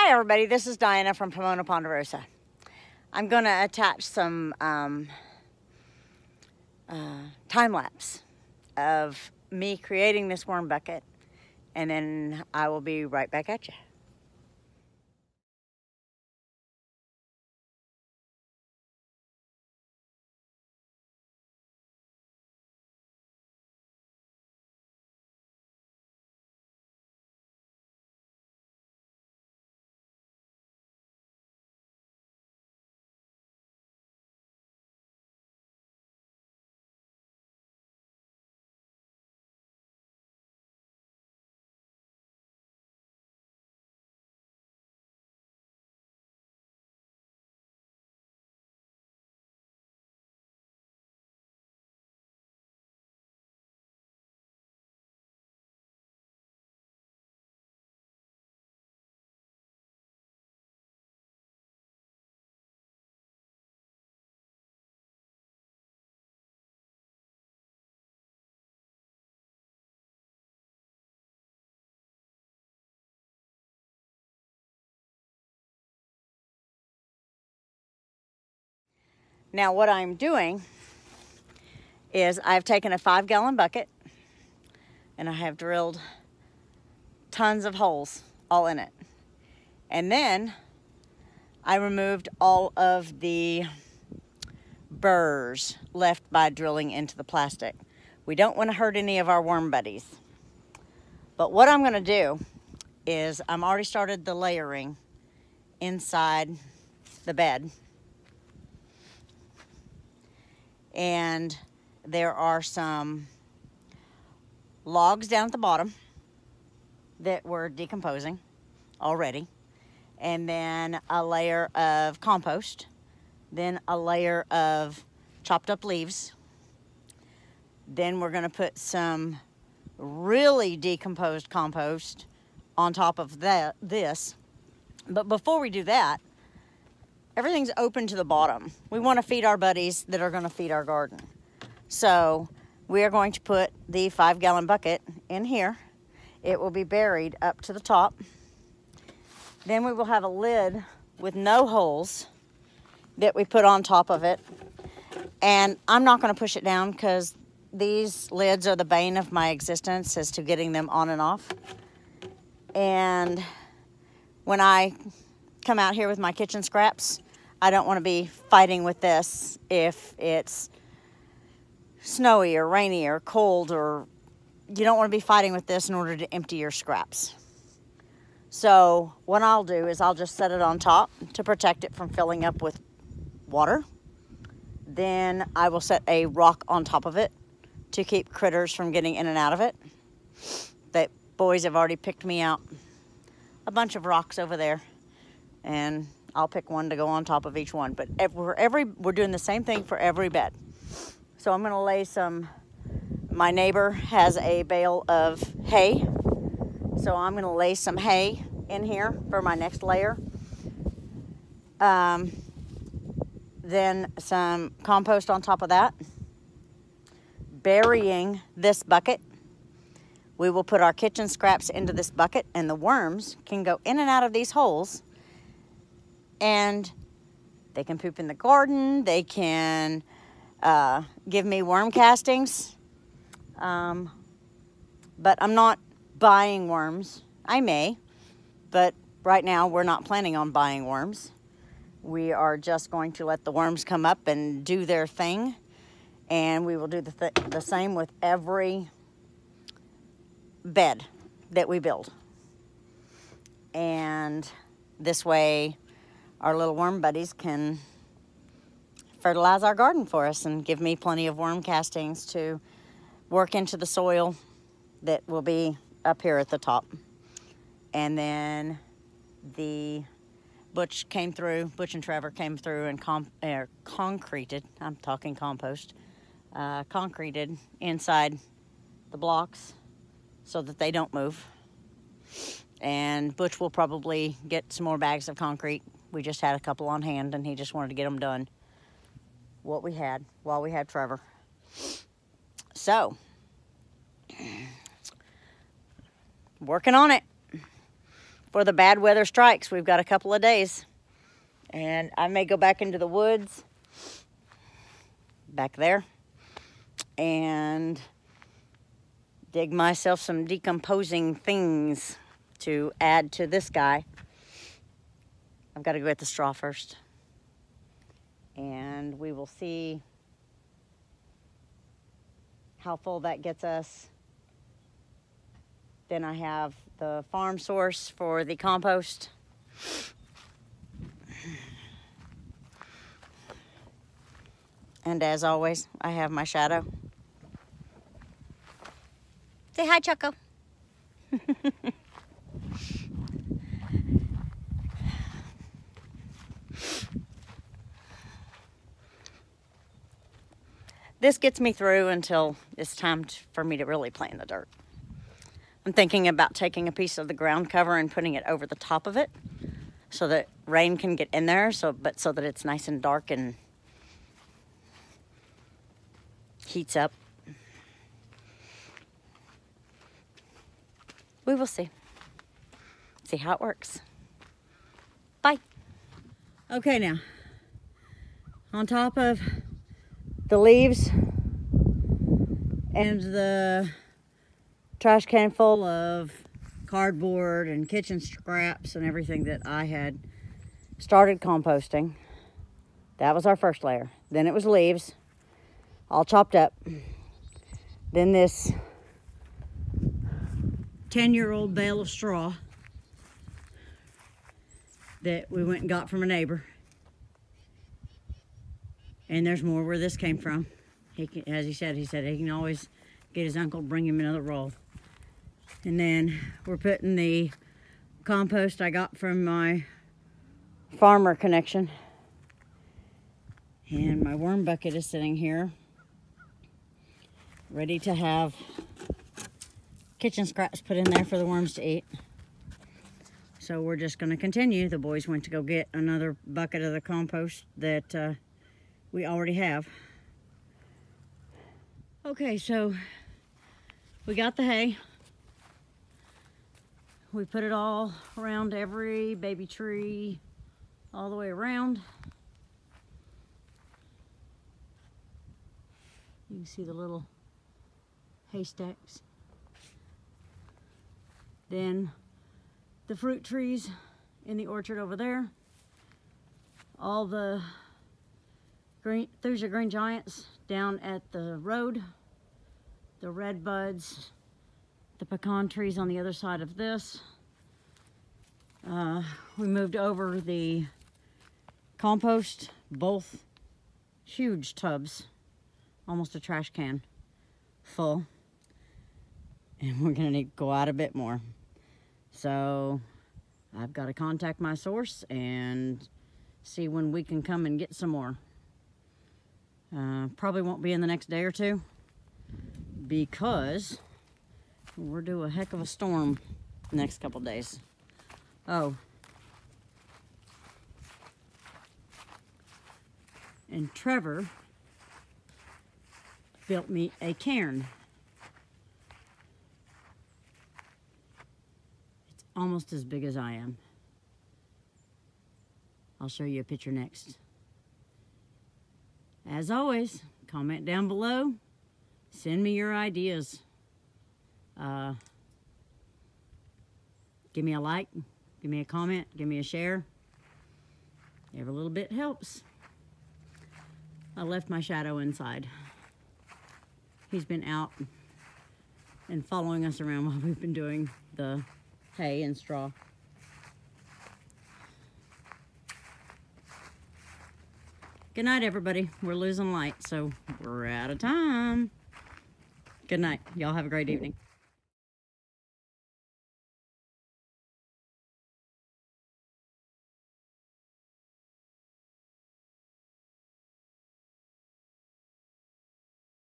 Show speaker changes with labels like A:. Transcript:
A: Hi everybody, this is Diana from Pomona Ponderosa. I'm going to attach some time lapse of me creating this worm bucket, and then I will be right back at you. Now what I'm doing is I've taken a 5-gallon bucket and I have drilled tons of holes all in it. And then I removed all of the burrs left by drilling into the plastic. We don't want to hurt any of our worm buddies. But what I'm going to do is I'm already started the layering inside the bed. And there are some logs down at the bottom that were decomposing already. And then a layer of compost. Then a layer of chopped up leaves. Then we're going to put some really decomposed compost on top of this. But before we do that, everything's open to the bottom. We want to feed our buddies that are going to feed our garden. So we are going to put the 5-gallon bucket in here. It will be buried up to the top. Then we will have a lid with no holes that we put on top of it. And I'm not going to push it down because these lids are the bane of my existence as to getting them on and off. And when I come out here with my kitchen scraps, I don't want to be fighting with this if it's snowy or rainy or cold, or you don't want to be fighting with this in order to empty your scraps. So what I'll do is I'll just set it on top to protect it from filling up with water. Then I will set a rock on top of it to keep critters from getting in and out of it. The boys have already picked me out a bunch of rocks over there, and I'll pick one to go on top of each one. But we're doing the same thing for every bed. So I'm going to lay some, my neighbor has a bale of hay. So I'm going to lay some hay in here for my next layer. Then some compost on top of that. Burying this bucket, we will put our kitchen scraps into this bucket, and the worms can go in and out of these holes, and they can poop in the garden. They can give me worm castings, but I'm not buying worms. I may, but right now we're not planning on buying worms. We are just going to let the worms come up and do their thing, and we will do the same with every bed that we build. And this way our little worm buddies can fertilize our garden for us and give me plenty of worm castings to work into the soil that will be up here at the top. And then the Butch and Trevor came through and concreted, I'm talking compost, concreted inside the blocks so that they don't move. And Butch will probably get some more bags of concrete. We just had a couple on hand, and he just wanted to get them done while we had Trevor. So, working on it. before the bad weather strikes. We've got a couple of days. And I may go back into the woods back there and dig myself some decomposing things to add to this guy. I've got to go get the straw first. And we will see how full that gets us. Then I have the farm source for the compost. And as always, I have my shadow. Say hi, Choco. This gets me through until it's time for me to really play in the dirt. I'm thinking about taking a piece of the ground cover and putting it over the top of it so that rain can get in there, so that it's nice and dark and heats up. We will see. See how it works. Bye. Okay, now, on top of the leaves and the trash can full of cardboard and kitchen scraps and everything that I had started composting. That was our first layer. Then it was leaves, all chopped up. Then this 10-year-old bale of straw that we went and got from a neighbor. And there's more where this came from. As he said he can always get his uncle to bring him another roll. And then we're putting the compost I got from my farmer connection. And my worm bucket is sitting here, ready to have kitchen scraps put in there for the worms to eat. So we're just going to continue. The boys went to go get another bucket of the compost that we already have. Okay, so we got the hay. We put it all around every baby tree, all the way around. You can see the little haystacks. Then the fruit trees in the orchard over there. All the green giants down at the road. The red buds, the pecan trees on the other side of this. We moved over the compost, both huge tubs, almost a trash can full. And we're gonna need to go out a bit more. So I've got to contact my source and see when we can come and get some more. Probably won't be in the next day or two because we're due a heck of a storm the next couple days. Oh, and Trevor built me a cairn. It's almost as big as I am. I'll show you a picture next. As always, comment down below. Send me your ideas. Give me a like, give me a comment, give me a share. Every little bit helps. I left my shadow inside. He's been out and following us around while we've been doing the hay and straw. Good night, everybody. We're losing light, so we're out of time. Good night. Y'all have a great evening.